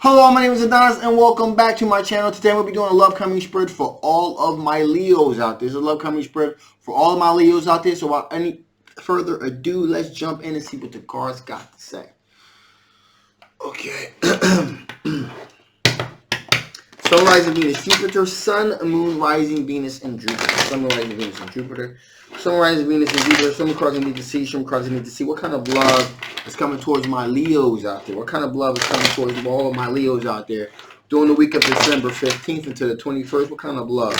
Hello, my name is Adonis and welcome back to my channel. Today we'll be doing a love coming spread for all of my Leos out there. It's a love coming spread for all of my Leos out there. So without any further ado, let's jump in and see what the cards got to say. Okay. Sun, rising Venus, Jupiter, Sun, Moon, rising Venus, and Jupiter. Sun, rising Venus, and Jupiter. Sun, rising Venus, and Jupiter. Some cards I need to see. Some cards I need to see. What kind of love is coming towards my Leos out there? What kind of love is coming towards all of my Leos out there during the week of December 15th until the 21st? What kind of love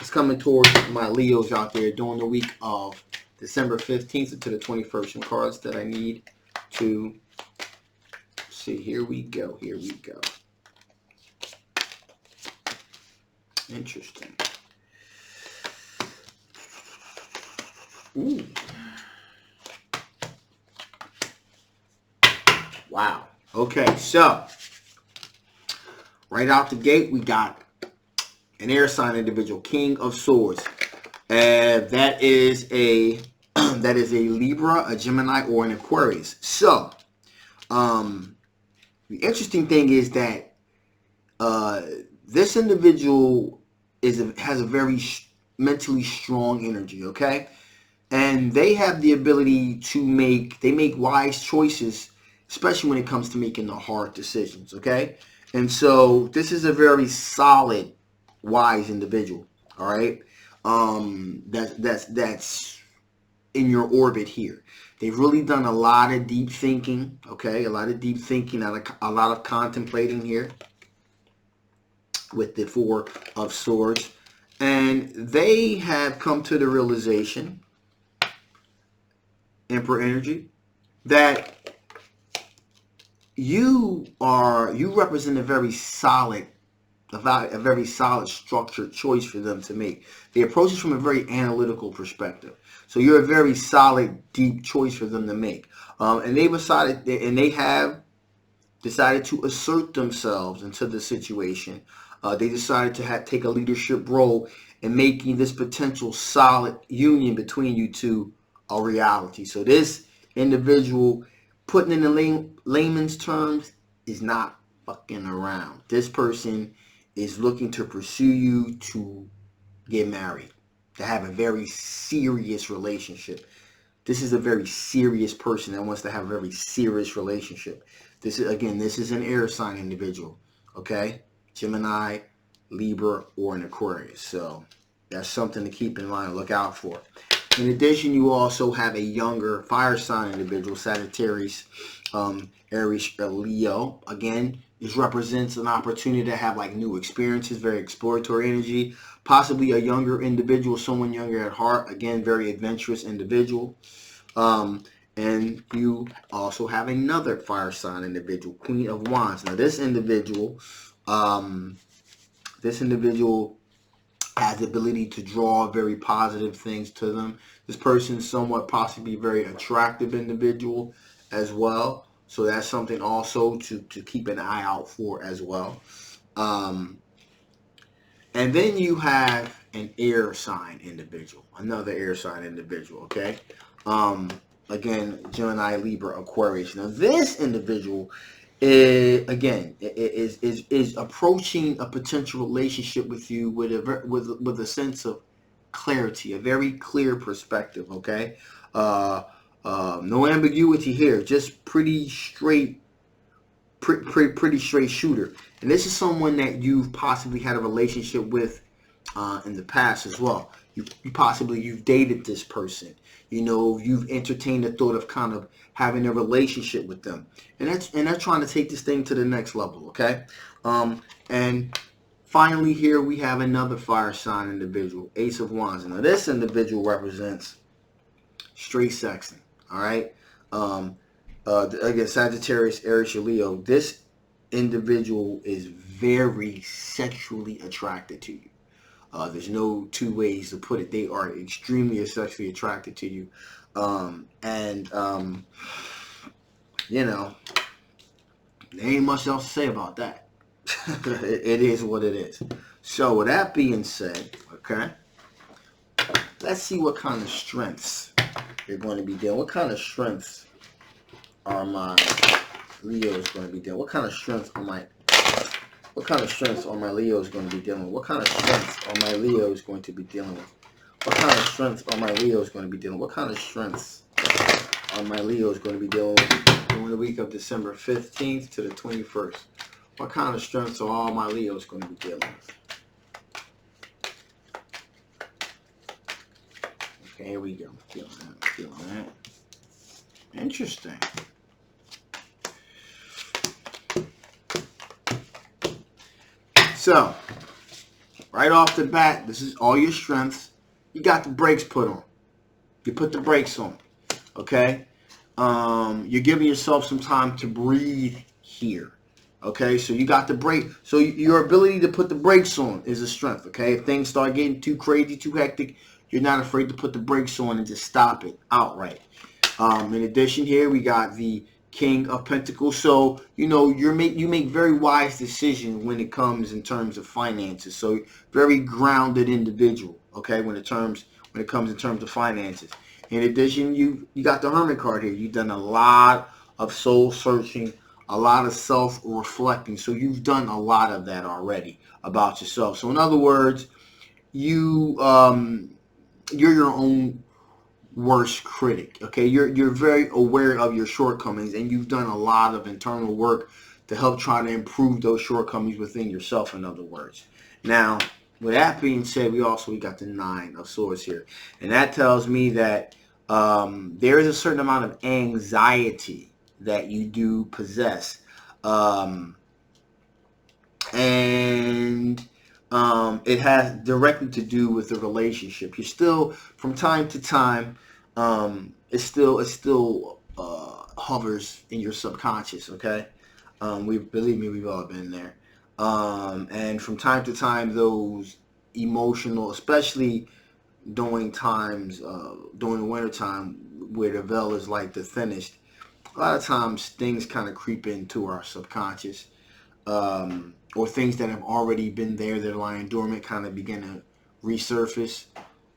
is coming towards my Leos out there during the week of December 15th until the 21st? Some cards that I need to see. Here we go. Here we go. Interesting. Ooh. Wow. Okay, so right out the gate, we got an air sign individual, King of Swords. That is a Libra, a Gemini, or an Aquarius. So, the interesting thing is that this individual has a very mentally strong energy, okay? And they have the ability to make wise choices, especially when it comes to making the hard decisions, okay? And so this is a very solid, wise individual, all right? That's in your orbit here. They've really done a lot of deep thinking, okay? A lot of deep thinking, a lot of contemplating here with the Four of Swords. And they have come to the realization, Emperor energy, that you represent a very solid structured choice for them to make. They approach it from a very analytical perspective. So you're a very solid, deep choice for them to make. And they have decided to assert themselves into the situation. They decided to take a leadership role in making this potential solid union between you two a reality. So this individual, putting in the layman's terms, is not fucking around. This person is looking to pursue you to get married, to have a very serious relationship. This is a very serious person that wants to have a very serious relationship. This is an air sign individual, okay? Gemini, Libra, or an Aquarius. So that's something to keep in mind, look out for. In addition, you also have a younger fire sign individual, Sagittarius, Aries, or Leo. Again, this represents an opportunity to have like new experiences, very exploratory energy, possibly a younger individual, someone younger at heart. Again, very adventurous individual. And you also have another fire sign individual, Queen of Wands. Now, this individual has the ability to draw very positive things to them. This person is somewhat possibly a very attractive individual as well. So that's something also to keep an eye out for as well. And then you have an air sign individual, another air sign individual, okay? Again, Gemini, Libra, Aquarius. Now, this individual is approaching a potential relationship with you with a sense of clarity, a very clear perspective, okay? No ambiguity here, just pretty straight shooter. And this is someone that you've possibly had a relationship with in the past as well. You've dated this person. You know, you've entertained the thought of kind of having a relationship with them, and they're trying to take this thing to the next level. Okay, and finally here we have another fire sign individual, Ace of Wands. Now this individual represents straight sexing. All right, again, Sagittarius, Aries, or Leo. This individual is very sexually attracted to you. There's no two ways to put it. They are extremely sexually attracted to you. You know, there ain't much else to say about that. It is what it is. So with that being said, okay, let's see what kind of strengths you're going to be dealing. What kind of strengths are my Leos going to be dealing? What kind of strengths are my What kind of strengths are my Leos going to be dealing with? What kind of strengths are my Leos going to be dealing with? What kind of strengths are my Leos going to be dealing with? What kind of strengths are my Leos going to be dealing with during the week of December 15th to the 21st? What kind of strengths are all my Leos going to be dealing with? Okay, here we go. Feeling that. Feeling that. Interesting. So, right off the bat, this is all your strengths. You got the brakes put on. You put the brakes on. Okay? You're giving yourself some time to breathe here. Okay? So you got the brake. So your ability to put the brakes on is a strength. Okay? If things start getting too crazy, too hectic, you're not afraid to put the brakes on and just stop it outright. In addition, here we got the King of Pentacles. So you know you make very wise decisions when it comes in terms of finances. So very grounded individual. Okay, when it comes in terms of finances. In addition, you got the Hermit card here. You've done a lot of soul searching, a lot of self reflecting. So you've done a lot of that already about yourself. So in other words, you're your own worst critic. Okay, you're very aware of your shortcomings, and you've done a lot of internal work to help try to improve those shortcomings within yourself. In other words, now with that being said, we got the Nine of Swords here, and that tells me that there is a certain amount of anxiety that you do possess, and it has directly to do with the relationship. You're still, from time to time, it still hovers in your subconscious. Okay, believe me, we've all been there. And from time to time, those emotional, especially during the winter time, where the veil is like the thinnest, a lot of times things kind of creep into our subconscious. Or things that have already been there that are lying dormant kind of begin to resurface.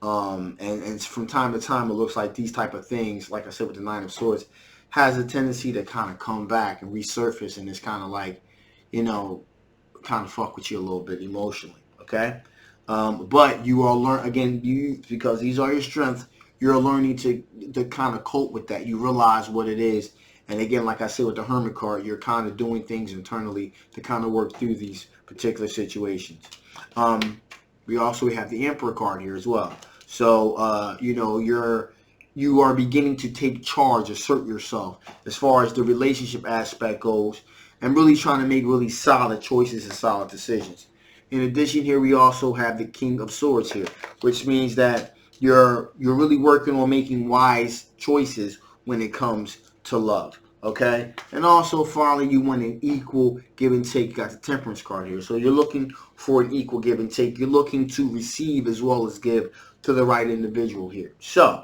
And from time to time, it looks like these type of things, like I said with the Nine of Swords, has a tendency to kind of come back and resurface, and it's kind of like, kind of fuck with you a little bit emotionally, okay? But you are because these are your strengths, you're learning to kind of cope with that. You realize what it is. And again, like I said with the Hermit card, you're kind of doing things internally to kind of work through these particular situations. We have the Emperor card here as well. So, you are beginning to take charge, assert yourself as far as the relationship aspect goes, and really trying to make really solid choices and solid decisions. In addition, here we also have the King of Swords here, which means that you're really working on making wise choices when it comes to love. Okay, and also finally, you want an equal give and take. You got the Temperance card here, so you're looking for an equal give and take. You're looking to receive as well as give to the right individual here. So,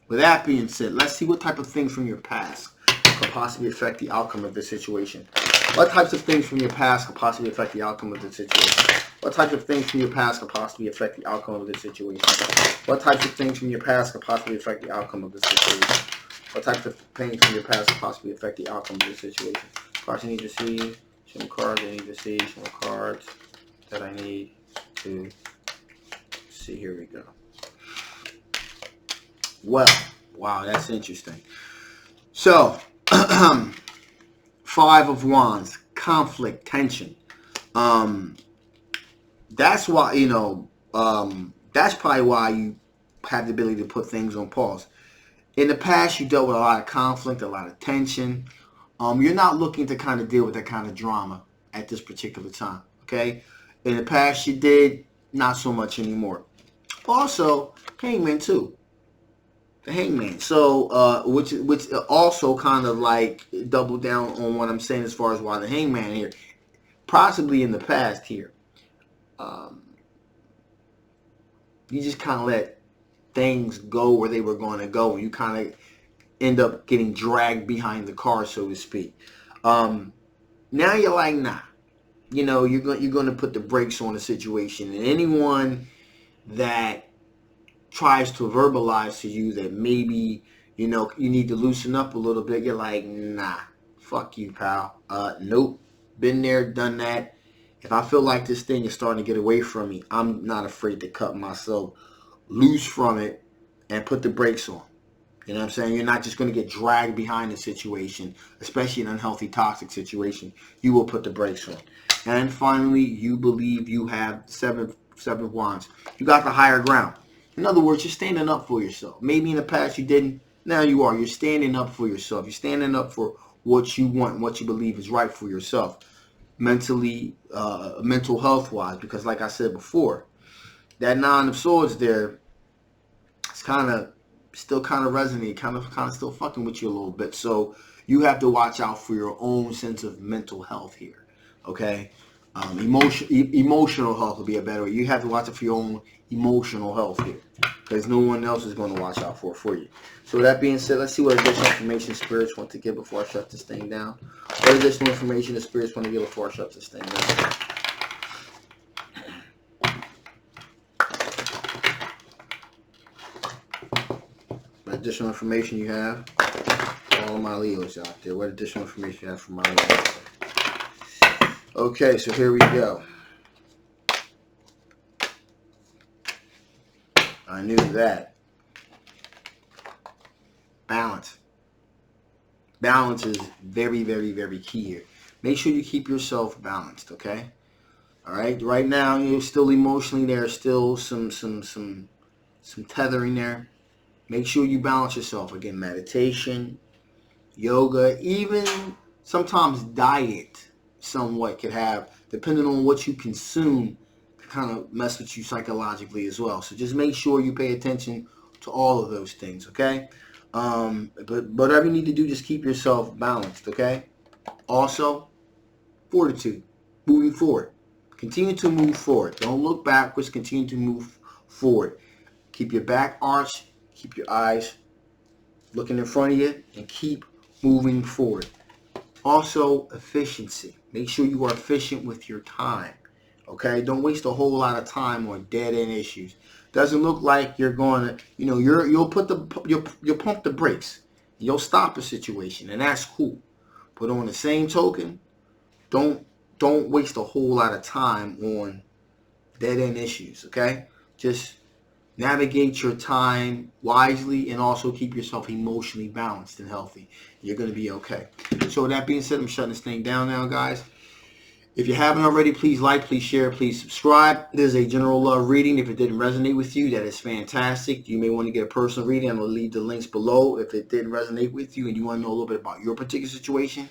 with that being said, let's see what type of things from your past could possibly affect the outcome of this situation. What types of things from your past could possibly affect the outcome of this situation? What types of things from your past could possibly affect the outcome of this situation? What types of things from your past could possibly affect the outcome of this situation? What types of things from your past could possibly affect the outcome of this situation? Cards I need to see. Some cards I need to see. Some cards that I need to see. Here we go. Well, wow, that's interesting. So, Five of Wands, conflict, tension. That's why, that's probably why you have the ability to put things on pause. In the past, you dealt with a lot of conflict, a lot of tension. You're not looking to kind of deal with that kind of drama at this particular time, okay? In the past, you did, not so much anymore. Also, Hangman too. The Hangman. So, which also kind of like double down on what I'm saying as far as why the Hangman here. Possibly in the past here, you just kind of let things go where they were going to go, and you kind of end up getting dragged behind the car, so to speak. Now you're like, nah. You're going to put the brakes on the situation, and anyone that tries to verbalize to you that maybe, you need to loosen up a little bit, you're like, nah, fuck you, pal. Nope. Been there, done that. If I feel like this thing is starting to get away from me, I'm not afraid to cut myself loose from it and put the brakes on. You know what I'm saying? You're not just going to get dragged behind the situation, especially an unhealthy, toxic situation. You will put the brakes on. And finally, you believe you have seven wands. You got the higher ground. In other words, you're standing up for yourself. Maybe in the past you didn't. Now you are. You're standing up for yourself. You're standing up for what you want and what you believe is right for yourself. Mentally, mental health wise. Because like I said before, that Nine of Swords there, it's kind of still kind of resonate, kind of still fucking with you a little bit. So you have to watch out for your own sense of mental health here. Okay, emotional health would be a better way. You have to watch out for your own emotional health here, because no one else is going to watch out for you. So with that being said, let's see what additional information spirits want to give before I shut this thing down. What additional information the spirits want to give before I shut this thing down? Additional information you have for all my Leos out there. What additional information you have for my Leos? Okay, so here we go. I knew that. Balance. Balance is very, very, very key here. Make sure you keep yourself balanced, okay? All right. Right now, you're still emotionally, there's still some tethering there. Make sure you balance yourself. Again, meditation, yoga, even sometimes diet somewhat could have, depending on what you consume, kind of mess with you psychologically as well. So just make sure you pay attention to all of those things, okay? But whatever you need to do, just keep yourself balanced, okay? Also, fortitude, moving forward. Continue to move forward. Don't look backwards. Continue to move forward. Keep your back arched. Keep your eyes looking in front of you and keep moving forward. Also, efficiency. Make sure you are efficient with your time. Okay? Don't waste a whole lot of time on dead-end issues. Doesn't look like you're going to, you'll pump the brakes. You'll stop a situation, and that's cool. But on the same token, don't waste a whole lot of time on dead-end issues, okay? Just navigate your time wisely and also keep yourself emotionally balanced and healthy. You're going to be okay. So with that being said, I'm shutting this thing down now, guys. If you haven't already, please like, please share, please subscribe. This is a general love reading. If it didn't resonate with you, that is fantastic. You may want to get a personal reading. I'm going to leave the links below. If it didn't resonate with you and you want to know a little bit about your particular situation,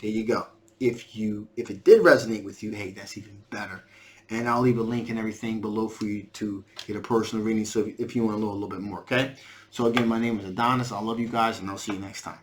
there you go. If it did resonate with you, hey, that's even better. And I'll leave a link and everything below for you to get a personal reading. So if you want to know a little bit more, okay? So again, my name is Adonis. I love you guys, and I'll see you next time.